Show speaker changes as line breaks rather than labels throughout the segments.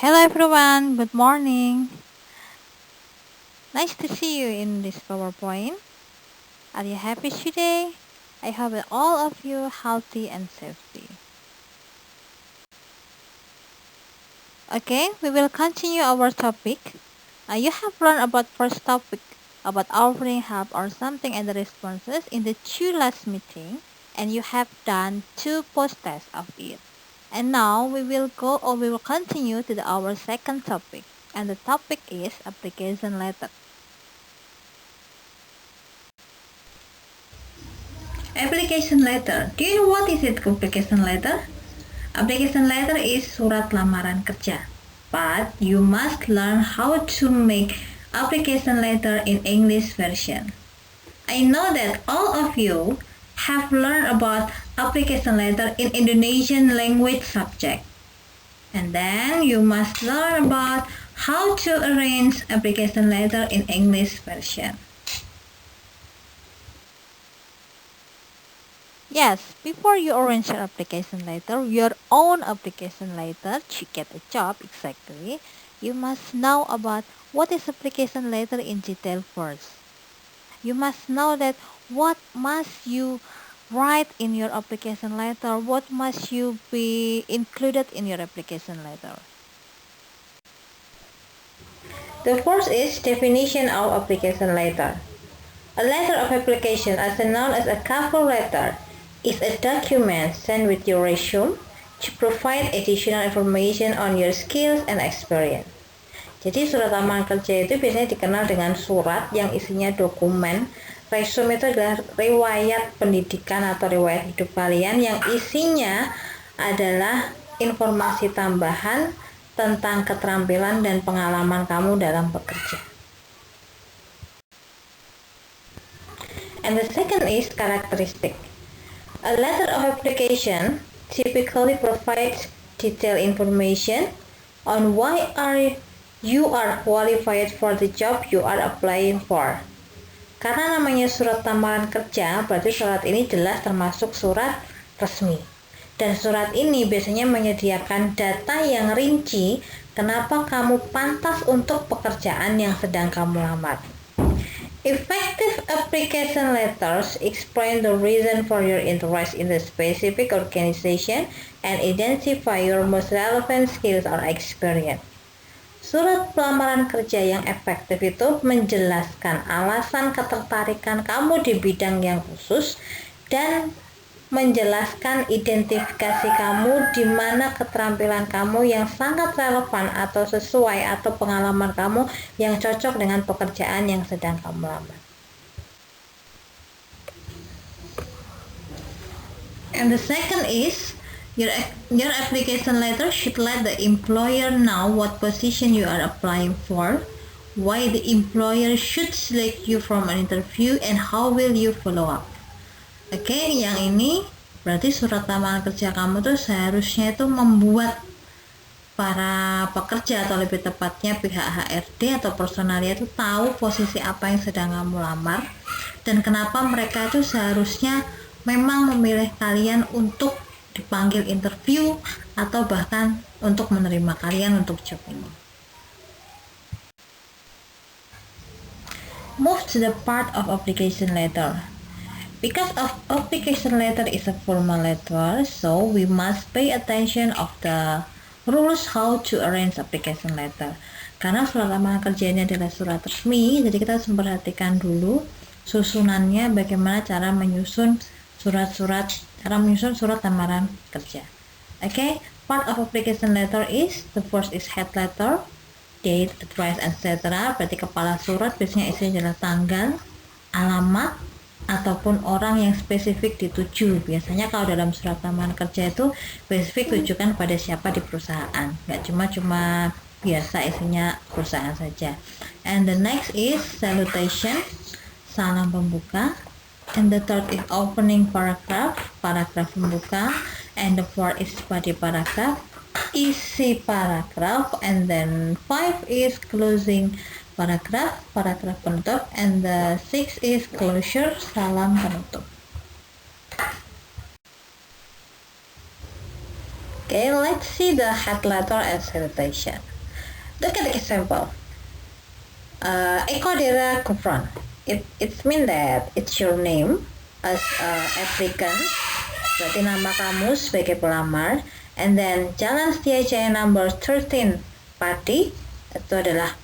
Hello everyone, good morning. Nice to see you in this PowerPoint. Are you happy today? I hope that all of you healthy and safety. Okay, we will continue our topic. You have learned about first topic about offering help or something and the responses in the two last meeting, and you have done two post tests of it. And now we will continue to our second topic, and the topic is application letter. Application letter. Do you know what is it application letter? Application letter is surat lamaran kerja. But you must learn how to make application letter in English version. I know that all of you have learned about application letter in Indonesian language subject. And then you must learn about how to arrange application letter in English version. Yes, before you arrange your application letter, your own application letter to get a job exactly, you must know about what is application letter in detail first. You must know that what must you write in your application letter, what must you be included in your application letter. The first is definition of application letter. A letter of application, also known as a cover letter, is a document sent with your resume to provide additional information on your skills and experience. Jadi surat lamaran kerja itu biasanya dikenal dengan surat yang isinya dokumen. Resume itu adalah riwayat pendidikan atau riwayat hidup kalian yang isinya adalah informasi tambahan tentang keterampilan dan pengalaman kamu dalam bekerja. And the second is characteristic. A letter of application typically provides detailed information on why you are qualified for the job you are applying for. Karena namanya surat lamaran kerja, berarti surat ini jelas termasuk surat resmi. Dan surat ini biasanya menyediakan data yang rinci kenapa kamu pantas untuk pekerjaan yang sedang kamu lamar. Effective application letters explain the reason for your interest in the specific organization and identify your most relevant skills or experience. Surat pelamaran kerja yang efektif itu menjelaskan alasan ketertarikan kamu di bidang yang khusus dan menjelaskan identifikasi kamu di mana keterampilan kamu yang sangat relevan atau sesuai atau pengalaman kamu yang cocok dengan pekerjaan yang sedang kamu lamar. And the second is your application letter should let the employer know what position you are applying for, why the employer should select you from an interview, and how will you follow up. Oke, yang ini berarti surat lamaran kerja kamu tuh seharusnya itu membuat para pekerja atau lebih tepatnya pihak HRD atau personalia itu tahu posisi apa yang sedang kamu lamar dan kenapa mereka itu seharusnya memang memilih kalian untuk dipanggil interview atau bahkan untuk menerima kalian untuk job ini. Move to the part of application letter. Because of application letter is a formal letter, so we must pay attention of the rules how to arrange application letter. Karena surat lamaran kerja ini adalah surat resmi, jadi kita harus memperhatikan dulu susunannya bagaimana cara menyusun surat lamaran kerja. Okay, part of application letter is the first is head letter, date, address, etc. Berarti kepala surat biasanya isinya adalah tanggal, alamat, ataupun orang yang spesifik dituju. Biasanya kalau dalam surat lamaran kerja itu spesifik tujukan pada siapa di perusahaan, nggak cuma biasa isinya perusahaan saja. And the next is salutation, salam pembuka. And the third is opening paragraph pembuka. And the fourth is body paragraph, isi paragraph. And then 5 is closing paragraph penutup, and the 6 is closure, salam penutup. Okay, let's see the head letter and salutation. Look at the example. Eko Dera Kufran. It means that it's your name as applicant, berarti nama kamu sebagai pelamar. And then Jalan Setia Jaya number 13 Pati, itu adalah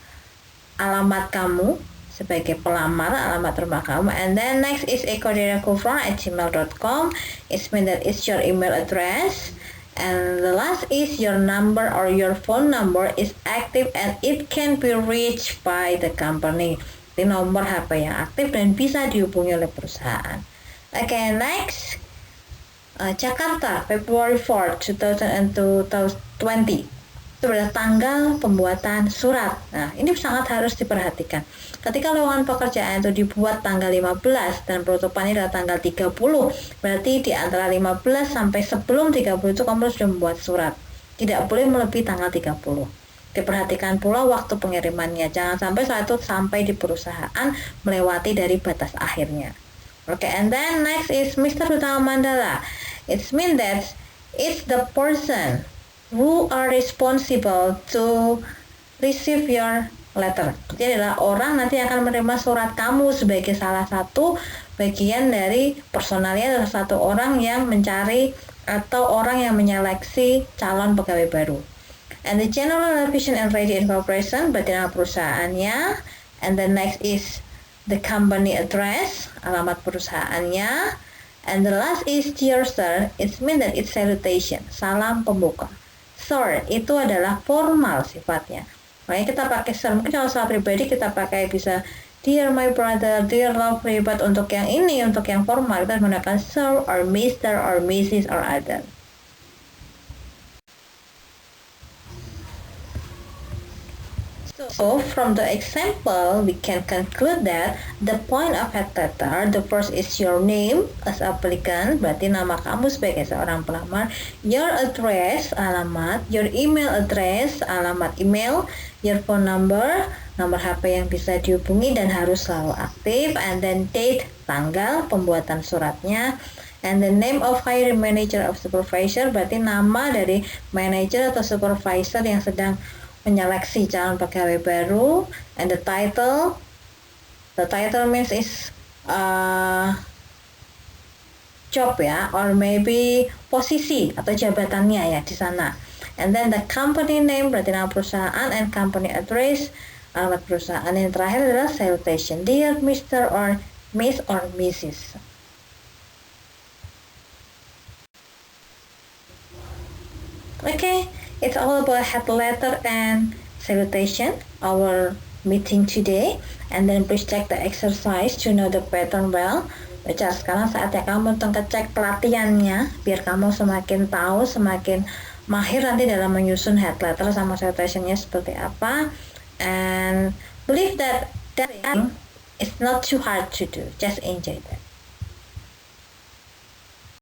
alamat kamu sebagai pelamar, alamat rumah kamu. And then next is ekodera@gmail.com. It means that it's your email address. And the last is your number or your phone number is active and it can be reached by the company. Ini nomor HP yang aktif dan bisa dihubungi oleh perusahaan. Okay, next. Jakarta, February 4, 2020. Itu adalah tanggal pembuatan surat. Nah, ini sangat harus diperhatikan. Ketika lowongan pekerjaan itu dibuat tanggal 15 dan penutupannya adalah tanggal 30, berarti di antara 15 sampai sebelum 30 itu kamu sudah membuat surat. Tidak boleh melebihi tanggal 30. Diperhatikan pula waktu pengirimannya. Jangan sampai saat itu sampai di perusahaan melewati dari batas akhirnya. Okay, and then next is Mr. Utama Mandala. It means that it's the person who are responsible to receive your letter. Jadi adalah orang nanti akan menerima surat kamu sebagai salah satu bagian dari personalnya, adalah satu orang yang mencari atau orang yang menyeleksi calon pegawai baru. And the General Television and Radio Incorporation, berarti nama perusahaannya. And the next is the company address, alamat perusahaannya. And the last is dear sir, it means that it's salutation, salam pembuka. Sir itu adalah formal sifatnya. Makanya kita pakai sir. Mungkin kalau salah pribadi kita pakai bisa dear my brother, dear lovely. But untuk yang ini, untuk yang formal kita menggunakan sir or Mr. or Mrs. or other. So from the example, we can conclude that the point of head letter, the first is your name as applicant, berarti nama kamu sebagai seorang pelamar, your address, alamat, your email address, alamat email, your phone number, nomor HP yang bisa dihubungi dan harus selalu aktif, and then date, tanggal pembuatan suratnya, and the name of hiring manager of supervisor, berarti nama dari manager atau supervisor yang sedang menyeleksi calon pegawai baru. And the title means is job ya, or maybe posisi atau jabatannya ya di sana. And then the company name, berarti nama perusahaan, and company address, alamat perusahaan. Yang terakhir adalah salutation, dear Mr. or Miss or Mrs. Okay, it's all about head letter and salutation, our meeting today. And then please check the exercise to know the pattern well. Baca sekarang saatnya kamu untuk cek pelatihannya, biar kamu semakin tahu, semakin mahir nanti dalam menyusun head letter sama salutationnya seperti apa. And believe that is not too hard to do, just enjoy that.